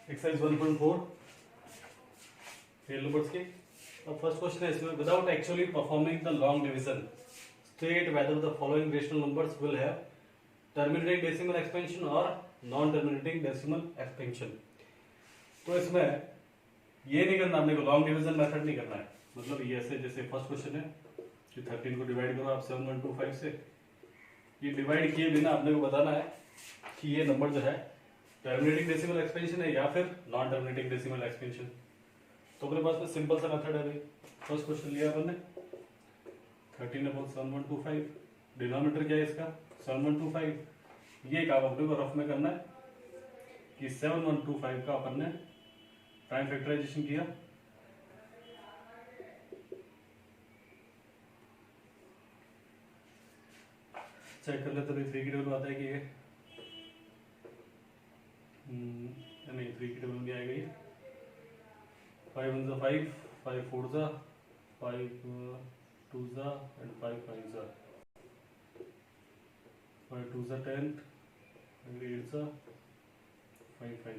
Exercise 1.4 real numbers की। अब first question है इसमें, without actually performing the long division state whether the following rational numbers will have terminating decimal expansion और non terminating decimal expansion. तो इसमें ये नहीं करना आपने को, लॉन्ग डिवीजन मेथड नहीं करना है। मतलब ये ऐसे, जैसे फर्स्ट क्वेश्चन है कि 13 को डिवाइड करो आप 7125 से, ये डिवाइड किए बिना आपने को बताना है कि ये नंबर जो है टर्मिनेटिंग डेसिमल एक्सपेंशन है या फिर नॉन टर्मिनेटिंग डेसिमल एक्सपेंशन। तो अपने पास में सिंपल सा मेथड है भाई। फर्स्ट क्वेश्चन लिया अपन ने 13/7125, डिनोमिनेटर क्या है इसका 7125। ये काम अपने को रफ में करना है कि 7125 का अपन ने प्राइम फैक्टराइजेशन किया, चेक कर लेते भाई 3 की टेबल आता है कि ये नहीं 3 की टेबल में आएगा ये 5 1 5, 5 4 5 2 एंड 5 5 5 2 10 5 8 5 5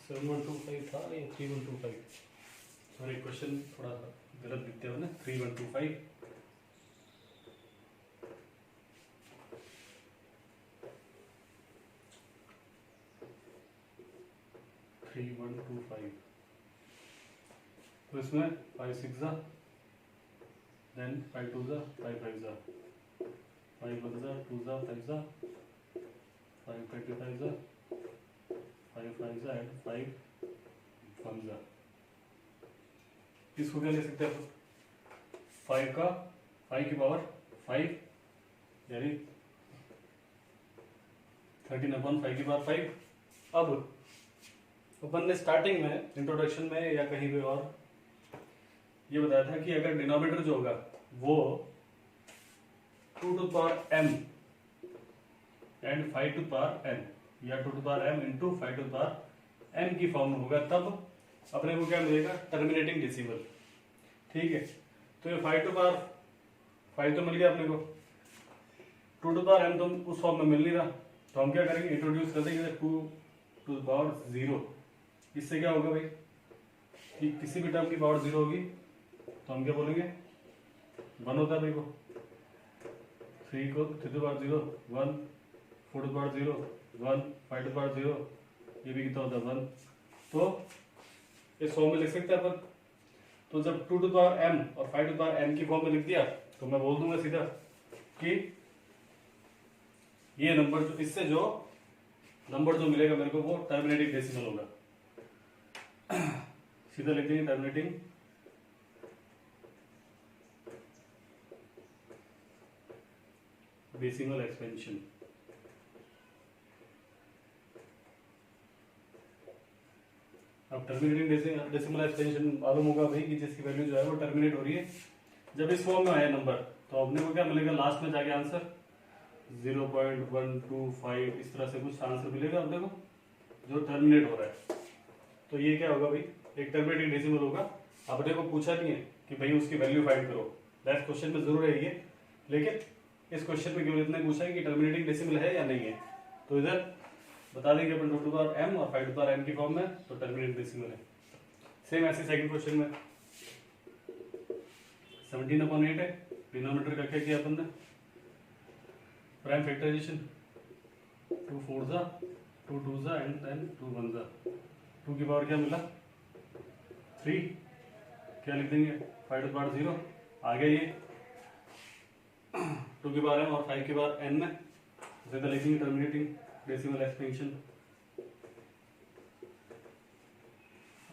7125 था ये 3125। सॉरी क्वेश्चन थोड़ा गलत लिखते हो ना, 3125 3125। तो इसमें 5 6 देन 5 2 5 5 5 1 2 5 5 25 5 5 एंड 5 1। इसको क्या ले सकते हैं 5 का 5 की पावर 5 यानी 13/5 की पावर 5। अब अपन ने स्टार्टिंग में इंट्रोडक्शन में या कहीं भी और ये बताया था कि अगर डिनोमिनेटर जो होगा वो 2 to power m and 5 to power n या 2 to power m into 5 to power n की फॉर्म में होगा, तब अपने को क्या मिलेगा टर्मिनेटिंग डेसिमल। ठीक है, तो ये 5 टू पावर 5 तो मिल गया अपने को, 2 टू पावर m तो उस फॉर्म में मिल नहीं रहा, तो हम क्या करेंगे इंट्रोड्यूस कर देंगे 2 टू पावर 0। इससे क्या होगा भाई कि किसी भी टर्म की पावर 0 होगी तो हम क्या बोलेंगे 1 होता है भाई वो, 3 को 3 to power 0 1, 4 to power 0 1, 5 to power 0, ये भी कितना होता है 1। तो इस फॉर्म में लिख सकते हैं अपन। तो जब 2 टू पावर m और 5 टू पावर n की फॉर्म में लिख दिया तो मैं बोल दूंगा सीधा कि ये नंबर जो इससे जो नंबर जो मिलेगा मेरे को वो टर्मिनेटिंग डेसिमल होगा। सीधा लिख देंगे टर्मिनेटिंग डेसिमल एक्सपेंशन। अब टर्मिनेटिंग डेसिमल एक्सपेंशन मालूम होगा भाई कि जिसकी वैल्यू जो है वो टर्मिनेट हो रही है। जब इस फॉर्म में आया नंबर तो अपने को क्या मिलेगा लास्ट में जाके आंसर 0.125, इस तरह से कुछ आंसर मिलेगा अपने को जो टर्मिनेट हो रहा है। तो ये क्या होगा भाई एक टर्मिनेटिंग डेसिमल होगा। अपने को पूछा नहीं है कि भाई उसकी वैल्यू फाइंड करो, दैट क्वेश्चन में जरूर है ये, लेकिन इस क्वेश्चन में केवल इतना पूछा है कि टर्मिनेटिंग डेसिमल है या नहीं है। तो इधर बता देंगे अपन 2 टू पावर m और 5 टू पावर n की फॉर्म में, तो टर्मिनेटिंग डेसिमल है। सेम ऐसे सेकंड क्वेश्चन में 17/8 है, डिनोमिनेटर का क्या किया अपन ने प्राइम फैक्टराइजेशन 2 4 2 2 एंड देन 2 1 2 की पावर क्या मिला 3, क्या लिख देंगे 5 टू पावर 0 आ गया ये 2 की पावर m और 5 की पावर n में, सीधा लिखेंगे टर्मिनेटिंग डेसिमल एक्सपेंशन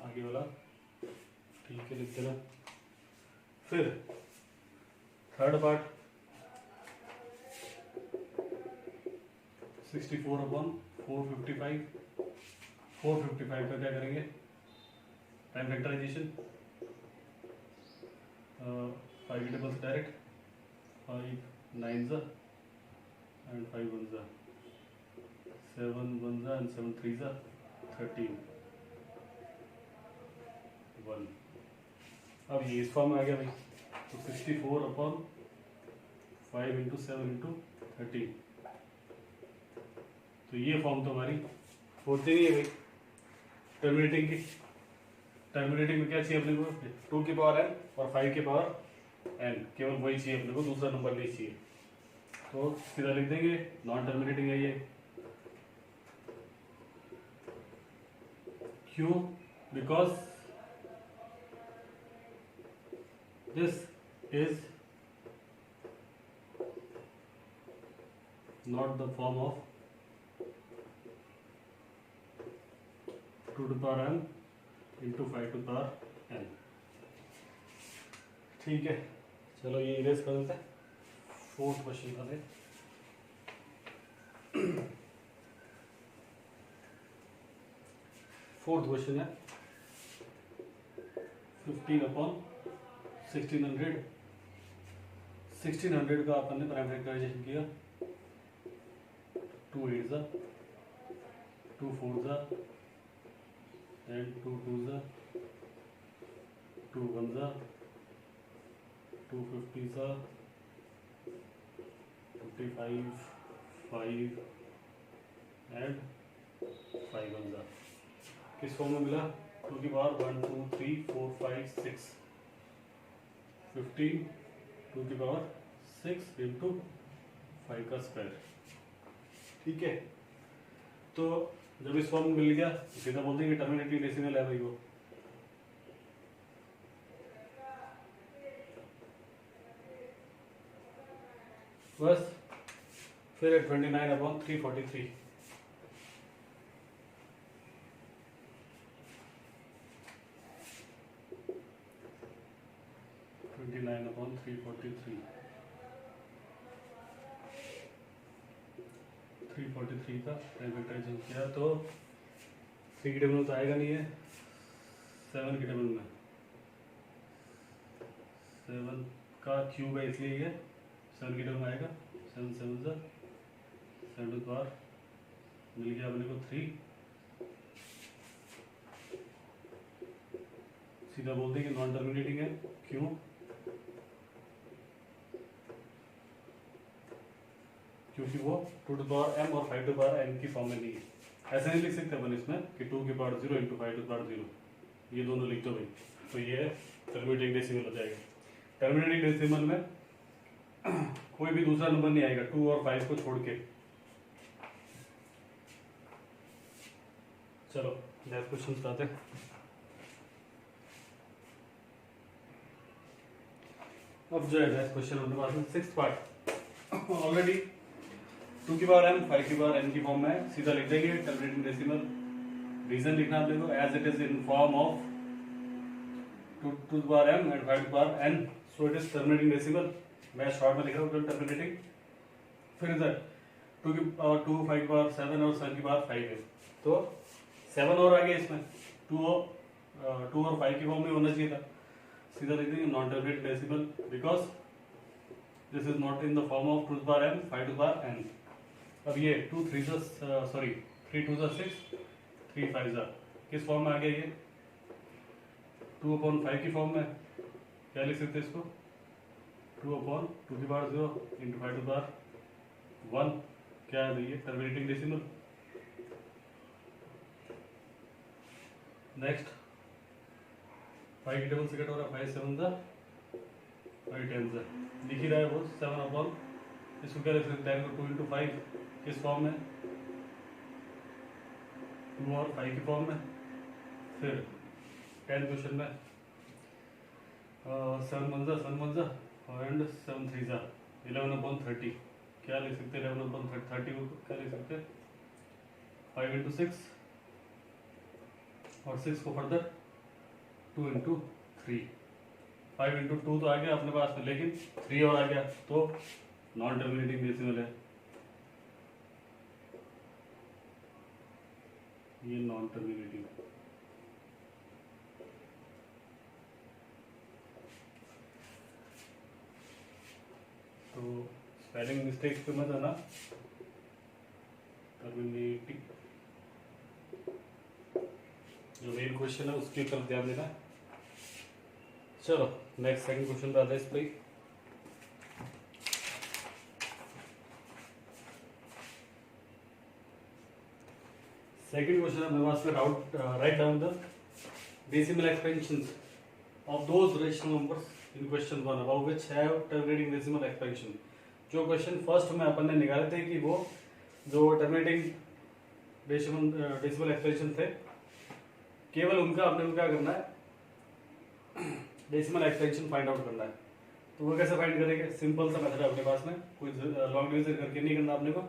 आगे वाला। ठीक है, लिख देना। फिर थर्ड पार्ट 64/455 455 का क्या करेंगे टाइम फैक्टराइजेशन 5 की टेबल डायरेक्ट 5 9 एंड 5 1 7 1 एंड 7 3 13 1। अब ये इस फॉर्म में आ गया भाई, तो 64/5 इंटू 7 इंटू 13 तो ये फॉर्म तो हमारी होती नहीं है भाई टर्मिनेटिंग की। टर्मिनेटिंग में क्या चाहिए अपने को 2 की पावर n और 5 की पावर n, केवल वही चाहिए अपने को, दूसरा नंबर नहीं चाहिए। तो सीधा लिख देंगे नॉन टर्मिनेटिंग है ये। क्यों? Because this is not the form of 2 to the power n into 5 to the power n। ठीक है, चलो ये इरेज कर देते हैं। 4th क्वेश्चन का दे। 4th क्वेश्चन है 15/1600। 1600 का अपन ने प्राइमरी फैक्टराइजेशन किया। 2 8s 2 4s and 2 2s 2 1s 2 50s 55 5 and 5 1s। किस फॉर्म में मिला? 2 की पावर 1 2 3 4 5 6 15 2 की पावर 6 इंटू 5 का स्क्वायर। ठीक है, तो जब इस फॉर्म में मिल गया सीधा बोल देंगे टर्मिनेटिंग डेसिमल है भाई वो। बस फिर 29/343। का फैक्टराइजेशन किया तो 3 की टेबल में तो आएगा नहीं है, 7 की टेबल में 7 का क्यूब है इसलिए ये 7 की टेबल में आएगा। 7 7 7 टू पावर मिल गया अपने को 3। सीधा बोलते हैं कि नॉन टर्मिनेटिंग है। क्यों? क्योंकि वो 2 टू पावर m और 5 टू पावर n की फॉर्म में नहीं है। ऐसे नहीं लिख सकते अपन इसमें कि 2 की पावर 0 इंटू 5 टू पावर 0, ये दोनों लिख दो भाई, तो ये टर्मिनेटिंग डेसिमल हो जाएगा। टर्मिनेटिंग डेसिमल में कोई भी दूसरा नंबर नहीं आएगा 2 और 5 को छोड़ के। चलो नेक्स्ट क्वेश्चन स्टार्ट है। अब जो है नेक्स्ट क्वेश्चन अपने पास में 6th पार्ट ऑलरेडी 2 की पावर m 5 की पावर n की फॉर्म में है। सीधा लिख देंगे टर्मिनेटिंग डेसिमल। रीजन लिखना आप देखो as it is in form of 2 to the power m and 5 to the power n, so it is terminating decimal. मैं शॉर्ट में लिख रहा हूँ टर्मिनेटिंग। फिर इधर 2 की पावर 2 5 की पावर 7 और 7 की पावर 5 है, तो 7 और आ गया इसमें। 2 और 5 की फॉर्म में होना चाहिए था। सीधा लिख देंगे non terminating decimal because this is not in the form of 2 to the power m 5 to the power n। अब ये 3 2 6 3 5 किस फॉर्म में आ गया? ये 2/5 की फॉर्म में। क्या लिख सकते हैं इसको? 2/2 की power 0 into 5 to the power 1। क्या है ये? Terminating decimal. नेक्स्ट 5 की टेबल से कट हो रहा है 5 7 5 10 लिख ही रहा है वो 7/, इसको क्या लिख सकते हैं? 2 इंटू 5 किस फॉर्म में? 2 और 5 की फॉर्म में। फिर 10 क्वेश्चन में 7 1 एंड 7 3 11/30। क्या लिख सकते हैं? 11/30 को क्या लिख सकते हैं? 5 इंटू 6 और 6 को फर्दर 2 इंटू 3। 5 इंटू 2 तो आ गया अपने पास में, लेकिन 3 और आ गया तो नॉन टर्मिनेटिंग डेसिमल है। ये नॉन टर्मिनेटिंग। तो स्पेलिंग मिस्टेक्स पे मत आना। टर्मिनेटिंग जो मेन क्वेश्चन है उसके तरफ ध्यान देना। चलो नेक्स्ट सेकंड क्वेश्चन पे आता है इस पे। सेकंड क्वेश्चन है मेरे पास में, write down the decimal expansions of those rational numbers in question 1 about which have terminating decimal expansion। जो क्वेश्चन फर्स्ट में अपन ने निकाले थे कि वो जो टर्मिनेटिंग डेसिमल एक्सपेंशन थे, केवल उनका अपने को क्या करना है, डेसिमल एक्सपेंशन फाइंड आउट करना है। तो वो कैसे फाइंड करेंगे, सिंपल सा मेथड है अपने पास में, कोई लॉन्ग डिवीजन करके नहीं करना अपने को।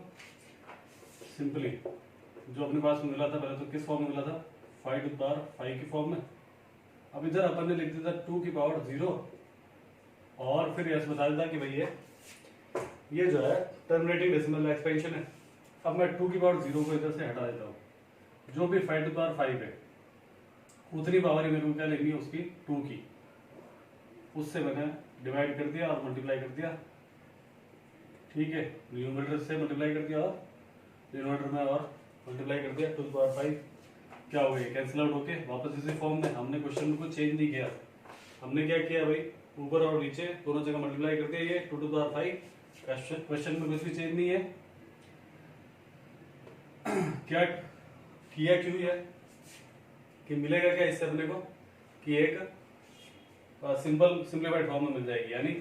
सिंपली जो अपने पास में मिला था पहले, तो किस फॉर्म में मिला था, 5 टू द पावर 5 की फॉर्म में। अब इधर अपन ने लिख दिया था 2 की पावर 0 और फिर यस बता देता कि भाई ये जो है टर्मिनेटिंग डेसिमल एक्सपेंशन है। अब मैं 2 की पावर 0 को इधर से हटा देता हूँ, जो भी 5 टू द पावर 5 है उतनी पावर ही मेरे को क्या लेनी है उसकी, 2 की, उससे मैंने डिवाइड कर दिया और मल्टीप्लाई कर दिया। ठीक है, न्यूमरेटर से मल्टीप्लाई कर दिया और डिनोमिनेटर में और मल्टीप्लाई कर दिया, 2 की पावर 5 क्या हो गया, कैंसिल आउट होके वापस इसी फॉर्म में। हमने क्वेश्चन को चेंज नहीं किया, हमने क्या किया भाई, ऊपर और नीचे दोनों जगह मल्टीप्लाई कर दिया, ये 2 टू द पावर 5। क्वेश्चन में कुछ भी चेंज नहीं है। क्या किया क्यों है कि मिलेगा क्या इससे अपने को, कि एक सिंपलीफाइड फॉर्म में मिल जाएगी, यानी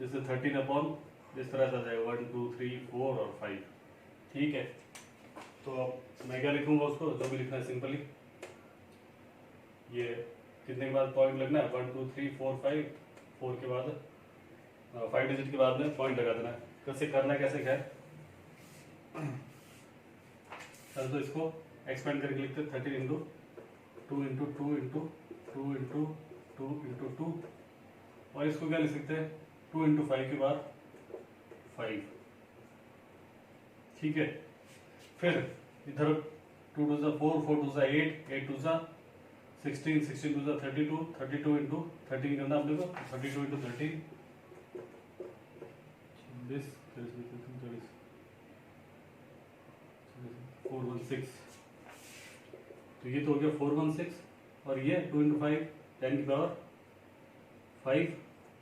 जैसे 13 अपॉन जिस तरह से आ जाएगा 1 2 3 4 और 5। ठीक है, तो अब मैं क्या लिखूंगा उसको, जो भी लिखना है सिंपली, ये कितने के बाद पॉइंट लगना है, 1 2 3 4 5, 4 के बाद 5 डिजिट के बाद में पॉइंट लगा देना है। कैसे करना है, कैसे खैर, तो इसको एक्सपेंड करके लिखते 13 into 2 into 2 into 2 into 2 into 2, और इसको क्या लिख सकते हैं 2 इंटू 5 के बाद 5। ठीक है, फिर इधर 2 to 4 4 to 8 8 to 16 16 to 32 32 into 13 करना अपने को, 32 इंटू 13 this 416। तो ये तो हो गया 416, और ये 2 इंटू 5 10 की पावर 5,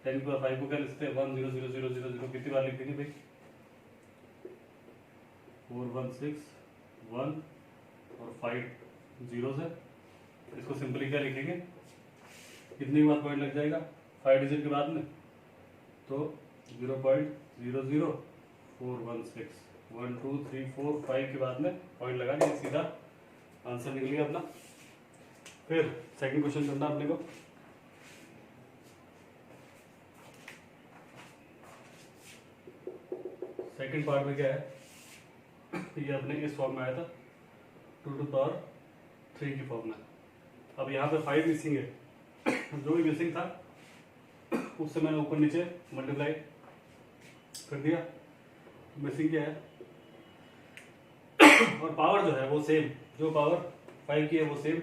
10 की पावर 5 को क्या लिखते हैं 1 0 0 0 0 0, कितनी बार लिख देंगे भाई, 416 1 और 5 जीरो से। इसको सिंपली क्या लिखेंगे, कितनी बार पॉइंट लग जाएगा 5 डिजिट के बाद में, तो 0.00 416 1 2 3 4 5 के बाद में पॉइंट लगा दिया, सीधा आंसर निकल गया अपना। फिर सेकंड क्वेश्चन करना अपने को, सेकंड पार्ट में क्या है, ये अपने इस फॉर्म में आया था 2 टू पावर 3 की फॉर्म में। अब यहाँ पे 5 मिसिंग है, जो भी मिसिंग था उससे मैंने ऊपर नीचे मल्टीप्लाई कर दिया, मिसिंग क्या है, और पावर जो है वो सेम, जो पावर 5 की है वो सेम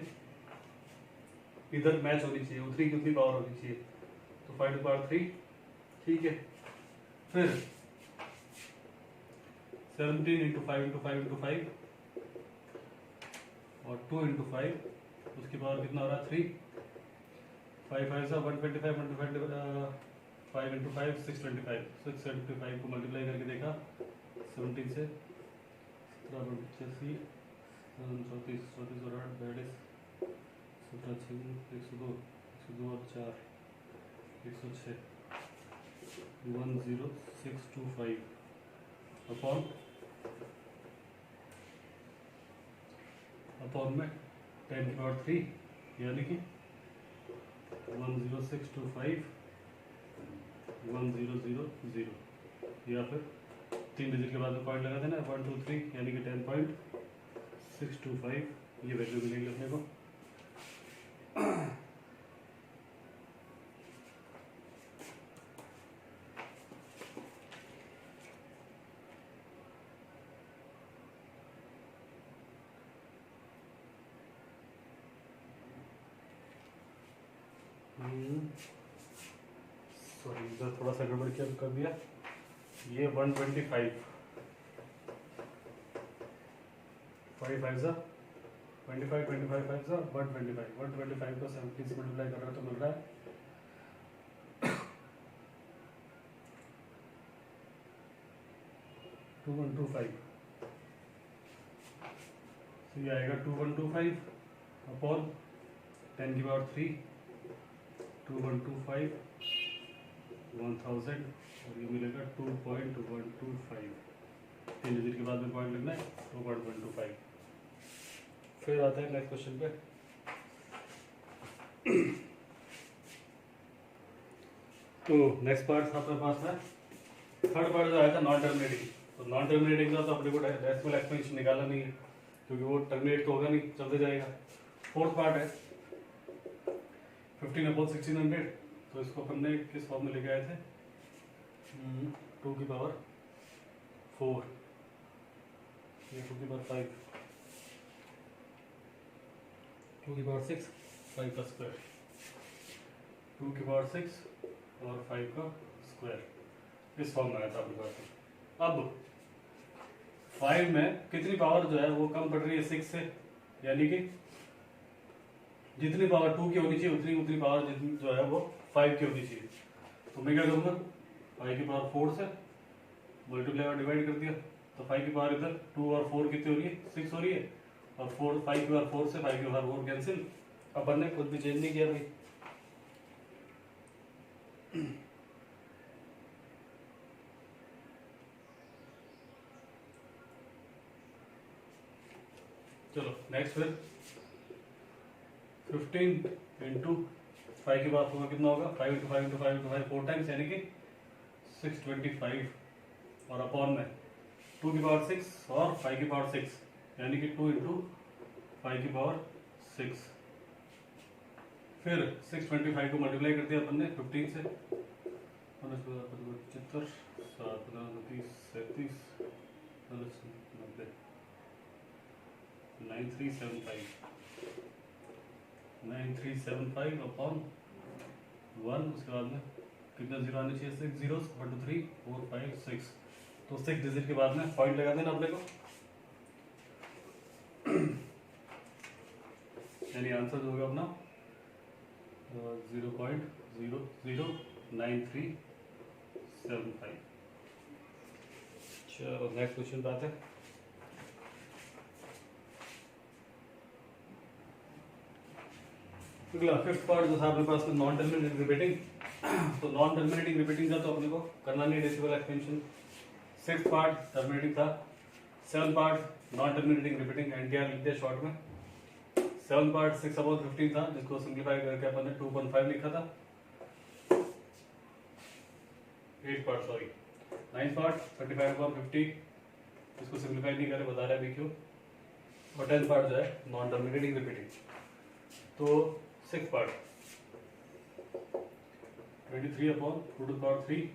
इधर मैच होनी चाहिए, उतनी की उतनी पावर होनी चाहिए, तो 5 टू पावर 3। ठीक है, फिर 17 इंटू 5 इंटू 5 इंटू 5 और 2 इंटू 5, उसकी पावर कितना हो रहा है 3, 5 5 सा 125 5 इंटू 5 625, 625 को मल्टीप्लाई करके देखा 17 से 85 34 34 और 8 दैट इज 102 और 4 106 10625 अपॉन में 10 की पावर 3, यानी कि 10625 1000, या फिर 3 डिजिट के बाद में पॉइंट लगा देना 1 2 3, यानी कि 10.625 ये वैल्यू मिलेगी अपने को। सॉरी, इधर थोड़ा सा गड़बड़ किया कर दिया, ये 125 5 5 सा 25 25 5 सा 125 को 70 से मल्टीप्लाई कर रहा है तो मिल रहा है 2125 तो ये आएगा 2125 अपॉन 10 की पावर 3, 2125 1000 और ये मिलेगा 2.125। 3 डिजिट के बाद में पॉइंट लगना है 2.125। फिर आते हैं नेक्स्ट क्वेश्चन पे। तो नेक्स्ट पार्ट अपने पास है थर्ड पार्ट जो आया था नॉन टर्मिनेटिंग। तो नॉन टर्मिनेटिंग का तो अपने को डेसिमल एक्सपेंशन निकालना नहीं है क्योंकि वो टर्मिनेट तो होगा नहीं, चलते जाएगा। फोर्थ पार्ट है 15/1600। तो इसको अपन ने किस फॉर्म में लेके आए थे, 2 की पावर 4, ये 2 की पावर 5, 2 की पावर 6, 5 का स्क्वायर, 2 की पावर 6 और 5 का स्क्वायर, इस फॉर्म में आया था अपने पास। अब 5 में कितनी पावर जो है वो कम पड़ रही है 6 से, यानी कि जितनी पावर 2 की होनी चाहिए उतनी पावर जितनी जो है वो 5 की होनी चाहिए। तो मैं क्या करूँगा, 5 की पावर 4 से मल्टीप्लाई और डिवाइड कर दिया, तो 5 की पावर इधर 2 और 4 कितनी हो रही है, 6 हो रही है, और 5 की पावर 4 से 5 की पावर 4 कैंसिल। अपन ने कुछ भी चेंज नहीं किया भाई। चलो नेक्स्ट फिर 15 इंटू 5 की बात होगा कितना होगा, 5 इंटू 5 इंटू 5 इंटू 5 4 टाइम्स, यानी कि 625 और अपॉन में 2 की पावर 6 और 5 की पावर 6 यानी कि 2 इंटू 5 की पावर 6। फिर 625 को मल्टीप्लाई कर दिया अपन ने 15 से, 75 7 30 37 90 9375 अपॉन 1। उसके बाद में कितना जीरो आने चाहिए, 6 zeros 1 2 3 4 5 6। तो 6 डिजिट के बाद में पॉइंट लगा देना अपने को, यानी आंसर जो होगा अपना 0.009375। चलो नेक्स्ट क्वेश्चन पे आते हैं। अगला फिफ्थ पार्ट जो था अपने पास में नॉन टर्मिनेटिंग रिपीटिंग। तो नॉन टर्मिनेटिंग रिपीटिंग का तो अपने को करना नहीं, decimal expansion. Sixth part terminating था। Seventh part non terminating repeating, NTR लिख दिया शॉर्ट में। सेवंथ पार्ट 6/15 था, जिसको सिंप्लीफाई करके अपन ने 2.5 लिखा था। 8th part sorry 9th part 35/50, इसको सिंप्लीफाई नहीं करे, बता रहा है अभी क्यों। और 10th पार्ट जो है नॉन टर्मिनेटिंग रिपीटिंग। तो 6th पार्ट 23/2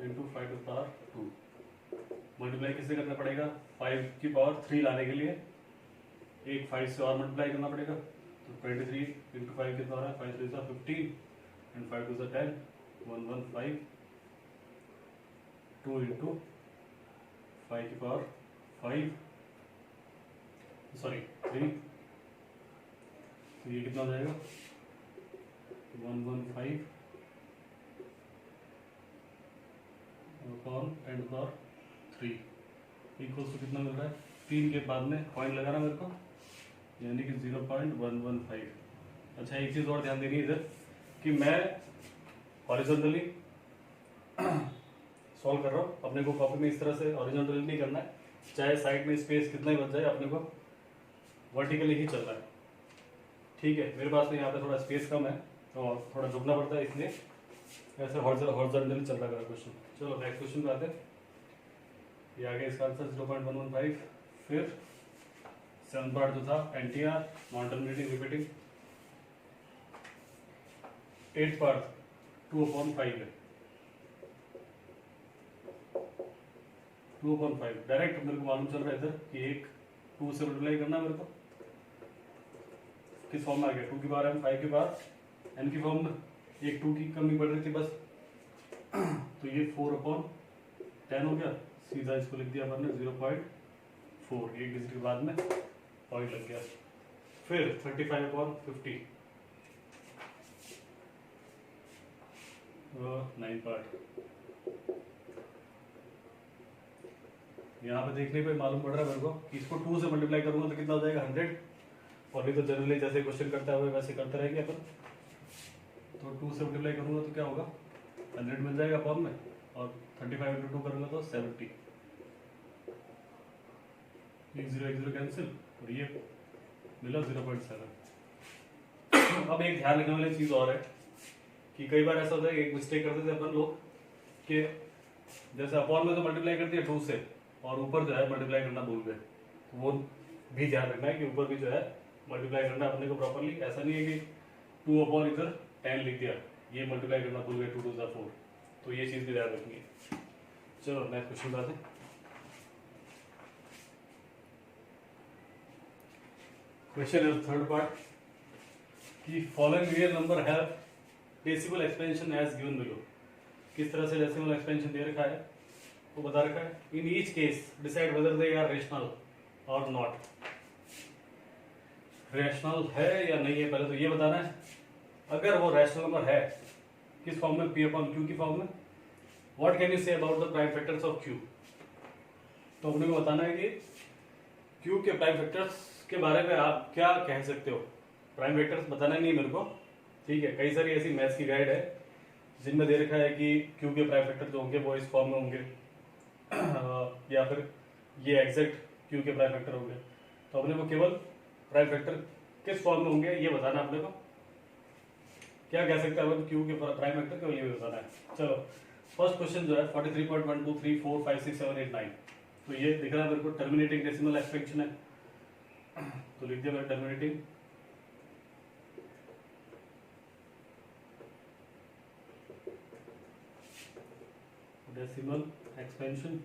इंटू 5/2। मल्टीप्लाई किससे करना पड़ेगा, 5 की पावर 3 लाने के लिए एक 5 से और मल्टीप्लाई करना पड़ेगा। तो 23 इंटू 5 कितना हो रहा है, 5 3 15 एंड 5 2 10 115। 2 इंटू 5 की पावर 5 सॉरी 3, तो ये कितना हो जाएगा 115 अपॉन 10 पावर 3 इक्वल्स टू कितना मिल रहा है, 3 के बाद में पॉइंट लगाना मेरे को, यानी कि 0.115। अच्छा एक चीज़ और ध्यान देनी है इधर कि मैं हॉरिजॉन्टली सॉल्व कर रहा हूँ, अपने को कॉपी में इस तरह से हॉरिजॉन्टली नहीं करना है, चाहे साइड में स्पेस कितना ही बच जाए, अपने को वर्टिकली ही चलना है। ठीक है, मेरे पास में यहाँ पे थोड़ा स्पेस कम है और थोड़ा झुकना पड़ता है, इसलिए ऐसे हॉरिजॉन्टली चल रहा है क्वेश्चन। चलो नेक्स्ट क्वेश्चन पे आते हैं। ये आ गया इसका आंसर 0.115। फिर 7th पार्ट जो था NTR non terminating repeating. 8th part 2/5 है, 2/5 डायरेक्ट मेरे को मालूम चल रहा है इधर कि एक 2 से मल्टीप्लाई करना मेरे को, किस फॉर्म में आ गया, 2 की पावर m 5 की पावर n की फॉर्म में, एक 2 की कमी पड़ रही थी बस। तो ये 4/10 हो गया, सीधा इसको लिख दिया हमने 0.4, एक डिजिट के बाद में पॉइंट लग गया। फिर 35/50 9th पार्ट यहाँ पे देखने पे मालूम पड़ रहा है मेरे को कि इसको 2 से मल्टीप्लाई करूंगा तो कितना हो जाएगा 100, और नहीं तो जनरली जैसे क्वेश्चन करता हुआ वैसे करते रहेंगे अपन। तो 2 से मल्टीप्लाई करूंगा तो क्या होगा 100 मिल जाएगा फॉर्म में, और 35 इंटू 2 करूंगा तो 70, 0 कैंसिल, और ये मिला 0.7। अब एक ध्यान रखने वाली चीज और है कि कई बार ऐसा होता है कि एक मिस्टेक करते थे अपन लोग कि जैसे अपॉन में तो मल्टीप्लाई कर दिया 2 से, और ऊपर जो है मल्टीप्लाई करना भूल गए। वो भी ध्यान रखना है कि ऊपर भी जो है मल्टीप्लाई करना अपने को प्रॉपरली। ऐसा नहीं है कि 2 अपॉन इधर 10 लिख दिया, ये मल्टीप्लाई करना भूल गए 2 2 4, तो ये चीज भी ध्यान रखनी है। चलो नेक्स्ट क्वेश्चन बात है। क्वेश्चन इज थर्ड पार्ट कि following real number have decimal expansion as given below. किस तरह से डेसिमल एक्सपेंशन दे रखा है वो बता रखा है। In each case decide whether they are rational और नॉट। रैशनल है या नहीं है पहले तो ये बताना है। अगर वो रैशनल नंबर है किस फॉर्म में, पी अपॉन क्यू की फॉर्म में, what can you say about the prime factors of Q. तो अपने को बताना है कि क्यू के प्राइम फैक्टर्स के बारे में आप क्या कह सकते हो। प्राइम फैक्टर्स बताना नहीं मेरे को, ठीक है। कई सारी ऐसी मैथ्स की गाइड है जिनमें दे रखा है कि क्यू के प्राइम फैक्टर जो होंगे वो इस फॉर्म में होंगे या फिर ये एग्जैक्ट क्यू के प्राइम फैक्टर होंगे। तो अपने को केवल प्राइम फैक्टर किस फॉर्म में होंगे ये बताना। अपने को क्या कह सकते हैं क्यू के प्राइम फैक्टर केवल ये बताना है। चलो फर्स्ट क्वेश्चन जो है 43.1 2 3 4 5 6 7 8 9, तो ये दिख रहा है मेरे को टर्मिनेटिंग डेसिमल एक्सपेंशन है, तो लिख दिया मैंने टर्मिनेटिंग डेसिमल एक्सपेंशन,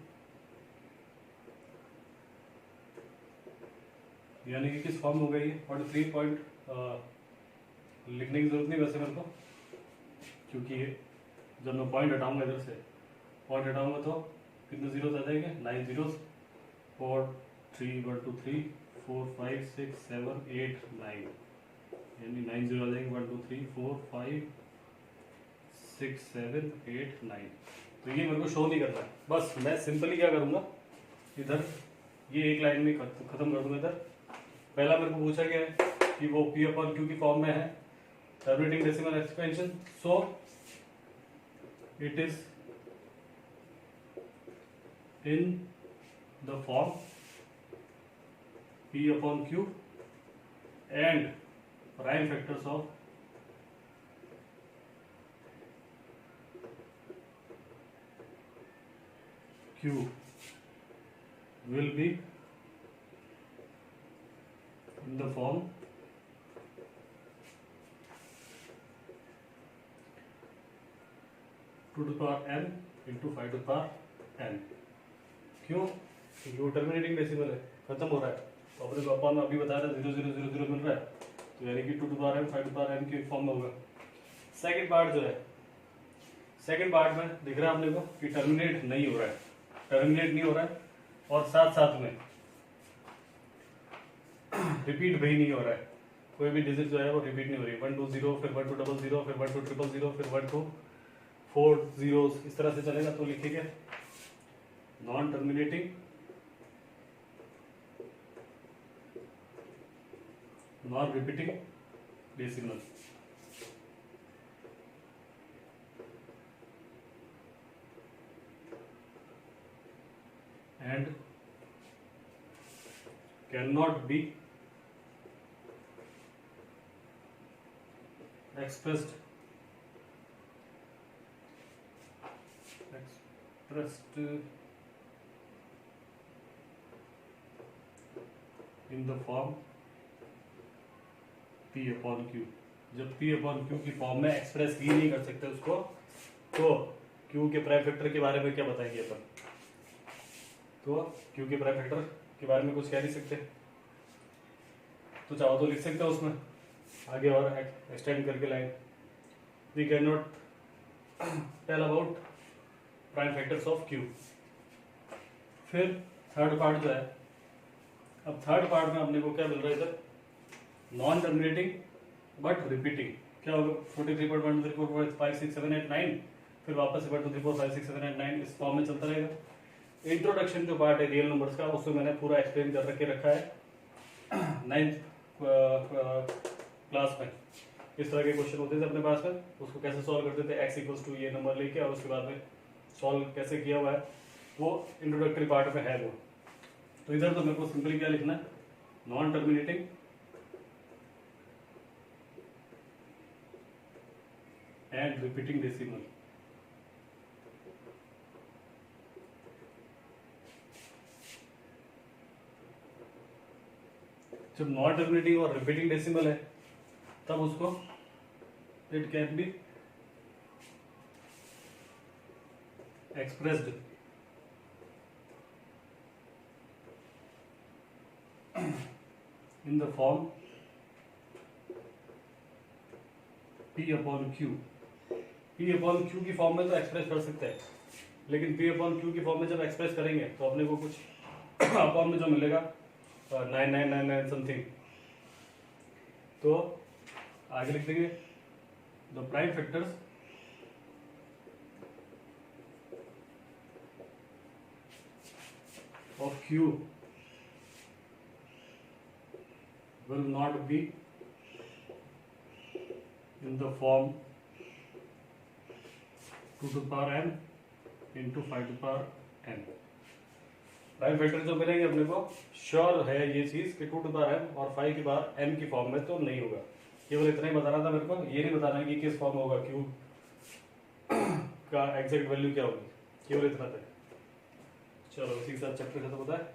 यानी कि किस फॉर्म में हो गई है 43 पॉइंट लिखने की जरूरत नहीं वैसे मेरे को, क्योंकि जब मैं पॉइंट हटाऊंगा इधर से पॉइंट हटाऊंगा तो कितने जीरोस आ जाएंगे 9 जीरोस 4 3 1 2 3 4 5 6 7 8 9, यानी 9 जीरो आ जाएंगे 1 2 3 4 5 6 7 8 9। तो ये मेरे को शो नहीं करना है। बस मैं सिंपली क्या करूंगा इधर ये एक लाइन में खत्म कर दूंगा। इधर पहला मेरे को पूछा गया है कि वो पी अपॉन क्यू की फॉर्म में है terminating decimal expansion, so it is in the form p upon q and prime factors of Q will be in the form two to power n into 5 to power n। क्यों? क्योंकि वो terminating decimal है, खत्म हो रहा है। तो अपने को अपन अभी बता रहे 0 0 0 0 मिल रहा है, तो यानी कि 2 to power n 5 to power n के फॉर्म में होगा। सेकंड पार्ट जो है, सेकंड पार्ट में दिख रहा है अपने को कि टर्मिनेट नहीं हो रहा है, टर्मिनेट नहीं हो रहा है, और साथ साथ में रिपीट भी नहीं हो रहा है। कोई भी डिजिट जो है वो रिपीट नहीं हो रही है। 1 2 0 फिर 1 2 0 0 फिर 1 2 0 0 फिर 1 2 4 zeros इस तरह से चलेगा। तो लिखेंगे non terminating non repeating decimal. and cannot be expressed in the form P upon Q। जब P upon Q की फॉर्म में एक्सप्रेस ही नहीं कर सकते उसको, तो Q के प्राइम फैक्टर के बारे में क्या बताएंगे अपन। तो क्यू के प्राइम फैक्टर के बारे में कुछ कह नहीं सकते, तो चाहो तो लिख सकते हो उसमें आगे और एक्सटेंड करके line. We can not tell about prime factors of q. फिर थर्ड पार्ट जो है, अब थर्ड पार्ट में अपने को क्या मिल रहा है इधर, नॉन टर्मिनेटिंग बट रिपीटिंग। क्या होगा 43.1 3 4 5 6 7 8 9, फिर वापस से 1 2 3 4 5 6 7 8 9 इस फॉर्म में चलता रहेगा। इंट्रोडक्शन जो पार्ट है रियल नंबर्स का उसमें मैंने पूरा एक्सप्लेन कर रखा है 9th क्लास में। इस तरह के क्वेश्चन होते थे अपने पास में, उसको कैसे सॉल्व करते थे, x इक्वल्स टू ये नंबर लेके, और उसके बाद में सॉल्व कैसे किया हुआ है वो इंट्रोडक्टरी पार्ट में है वो। तो इधर तो मेरे को सिंपली क्या लिखना है, non terminating and repeating decimal. जब नॉन टर्मिनेटिंग और रिपीटिंग डेसिमल है तब उसको it can be expressed in the form P upon Q। P upon Q की फॉर्म में तो एक्सप्रेस कर सकते हैं, लेकिन P upon Q की फॉर्म में जब एक्सप्रेस करेंगे तो अपने को कुछ अपॉन में जो मिलेगा 9999 समथिंग। तो आगे लिख देंगे the prime factors of Q will not be in the form 2 to the power n into 5 to the power n। Prime factor जो मिलेंगे अपने को श्योर है ये चीज कि 2 to the power n और 5 की पावर n की फॉर्म में तो नहीं होगा। केवल इतना ही बताना था मेरे को, ये नहीं बताना कि किस फॉर्म में होगा, q का एग्जैक्ट वैल्यू क्या होगी, केवल इतना था। चलो इसी के साथ चैप्टर खत्म होता है।